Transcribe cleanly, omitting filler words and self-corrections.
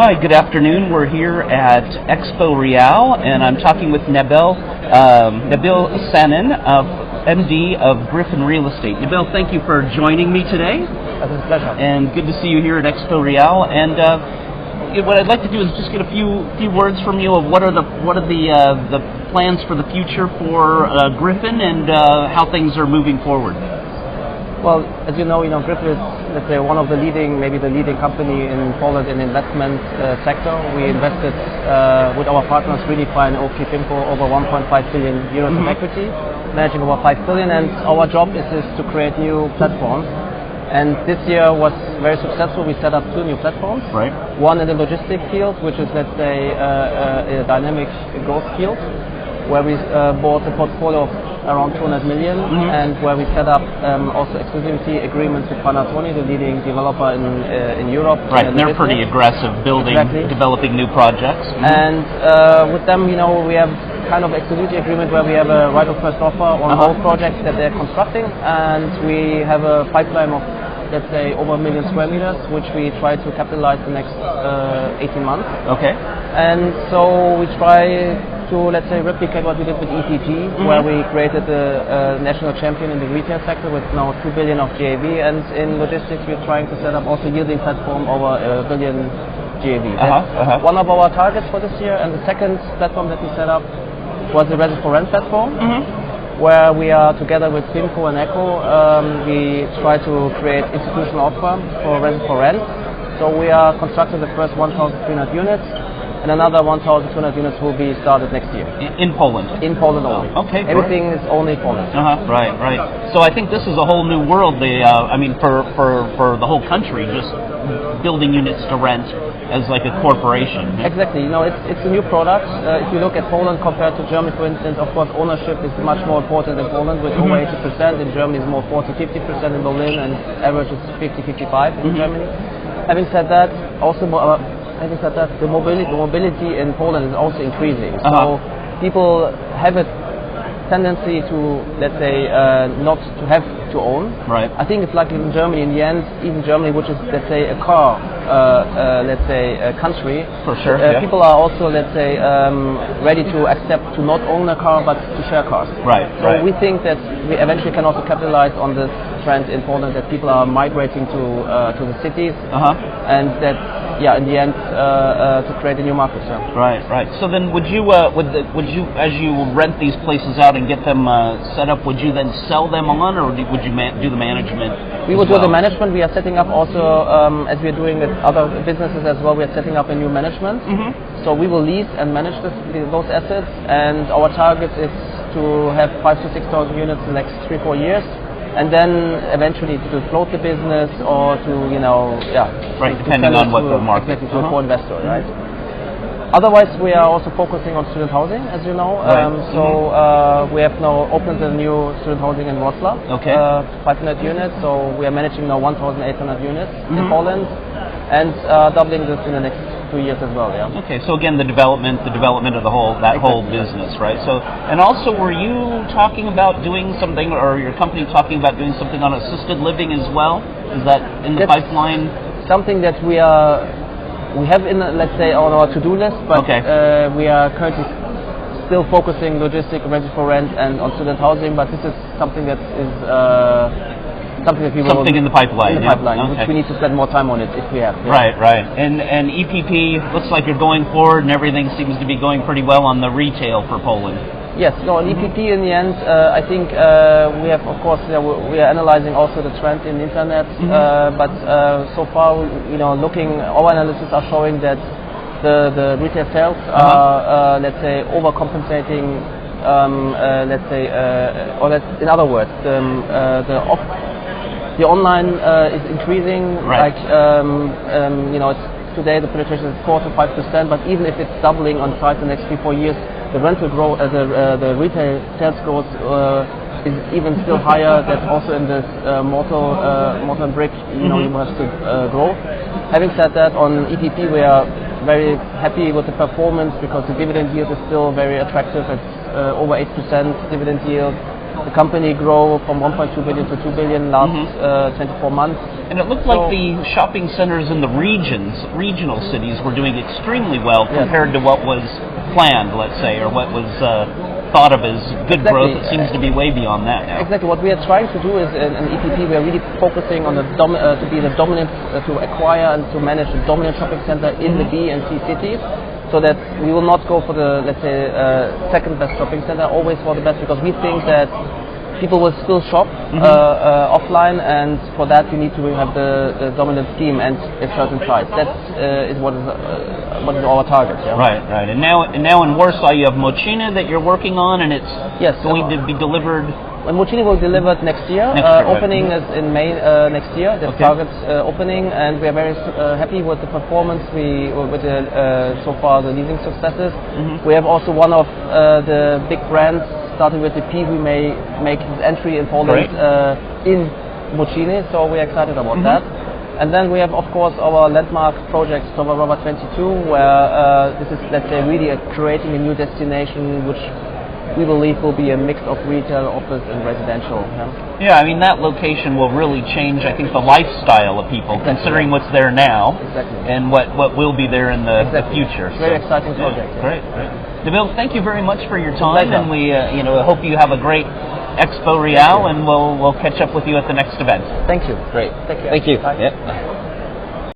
Hi, good afternoon. We're here at EXPO Real, and I'm talking with Nebil Senman, MD of GRIFFIN Real Estate. Nebil, thank you for joining me today. It's a pleasure. And good to see you here at EXPO Real. And what I'd like to do is just get a few words from you of what are the plans for the future for GRIFFIN and how things are moving forward. Well, as you know, GRIFFIN is, let's say, one of the leading, maybe the leading company in Poland in the investment sector. We invested with our partners, really fine PIMCO, over 1.5 billion euros of equity, managing over 5 billion, and our job is to create new platforms. And this year was very successful. We set up 2 new platforms. Right. One in the logistics field, which is, let's say, a dynamic growth field, where we bought a portfolio of around 200 million, and where we set up also exclusivity agreements with Panattoni, the leading developer in Europe. Right, and they're pretty aggressive, developing new projects. And with them, we have kind of exclusivity agreement where we have a right of first offer on all projects that they're constructing, and we have a pipeline of, let's say, over 1 million square meters, which we try to capitalize the next 18 months. Okay. And so we try to, let's say, replicate what we did with EPG, where we created a national champion in the retail sector with now 2 billion of GAV, and in logistics we're trying to set up also yielding platform over 1 billion GAV. One of our targets for this year. And the second platform that we set up was the Ready for Rent platform, where we are together with PIMCO and ECHO. We try to create institutional offer for Ready for Rent. So we are constructing the first 1,300 units, and another 1,200 units will be started next year. In Poland? In Poland only. Okay, everything is only Poland. Right. So I think this is a whole new world. For the whole country, just building units to rent as like a corporation. Exactly. It's a new product. If you look at Poland compared to Germany, for instance, of course, ownership is much more important in Poland, with over 80%. In Germany, it's more 40-50%. In Berlin, and average is 50-55 in Germany. Having said that, the mobility in Poland is also increasing. So people have a tendency to, let's say, not to have to own. Right. I think it's like in Germany. In the end, even Germany, which is, let's say, a car, country. For sure. People are also, let's say, ready to accept to not own a car, but to share cars. Right. So we think that we eventually can also capitalize on this trend in Poland, that people are migrating to the cities, and that, in the end, to create a new market. Right. So then, would you, as you rent these places out and get them set up, would you then sell them on, or would you do the management? We would do the management. We are setting up also, as we are doing with other businesses as well, we are setting up a new management. So we will lease and manage those assets, and our target is to have 5,000 to 6,000 units in the next 3-4 years. And then eventually to float the business, or to, depending on what the market. Exactly, to a core investor, right? Otherwise, we are also focusing on student housing, as you know. We have now opened a new student housing in Wrocław, 500 units. So we are managing now 1,800 units in Poland, and doubling this in the next 2 years as well. Okay, so again, the development of the whole business, right? So, and also, were you talking about doing something, or your company talking about doing something on assisted living as well? Is that in the pipeline? Something that we have in, let's say, on our to-do list, but we are currently still focusing logistics, Ready for Rent, and on student housing. But this is something that is something in the pipeline. Which we need to spend more time on it if we have. Right. And EPP looks like you're going forward, and everything seems to be going pretty well on the retail for Poland. Yes. No, on EPP in the end, I think we have, of course, we are analyzing also the trend in the internet. But so far, our analysis are showing that the retail sales are, let's say, overcompensating. In other words, the online is increasing. Right. Today the penetration is 4 to 5%, but even if it's doubling on site the next 3-4 years, the rental growth, the retail sales growth is even still higher. That's also in this mortar and brick. You have to grow. Having said that, on EPP we are very happy with the performance, because the dividend yield is still very attractive at over 8% dividend yield. The company grew from 1.2 billion to 2 billion last 24 months. And it looked like the shopping centers in the regional cities were doing extremely well compared to what was planned, let's say, or what was thought of as good growth. It seems to be way beyond that now. Exactly. What we are trying to do is in EPP, we are really focusing on to be the dominant, to acquire and to manage the dominant shopping center in the B and C cities, so that we will not go for the, let's say, second best shopping center, always for the best, because we think that people will still shop offline, and for that you need to have the dominant scheme and a certain price. That is what is our target. Yeah? Right. And now in Warsaw you have Mocina that you're working on, and it's going to be delivered. And Mocina will be delivered next year. Opening is in May next year. The target opening, and we are very happy with the performance. So far the leasing successes. We have also one of the big brands, starting with the P, we may make his entry in Poland in Mocina, so we're excited about that. And then we have, of course, our landmark project, Rover 22, where this is, let's say, really creating a new destination, which we believe will be a mix of retail, office, and residential. Yeah, I mean, that location will really change, I think, the lifestyle of people, considering what's there now and what will be there in the future. Very exciting project. Great. Nebil, thank you very much for your time, and we hope you have a great EXPO Real, and we'll catch up with you at the next event. Thank you. Great. Take care. Thank you. Bye. Yep.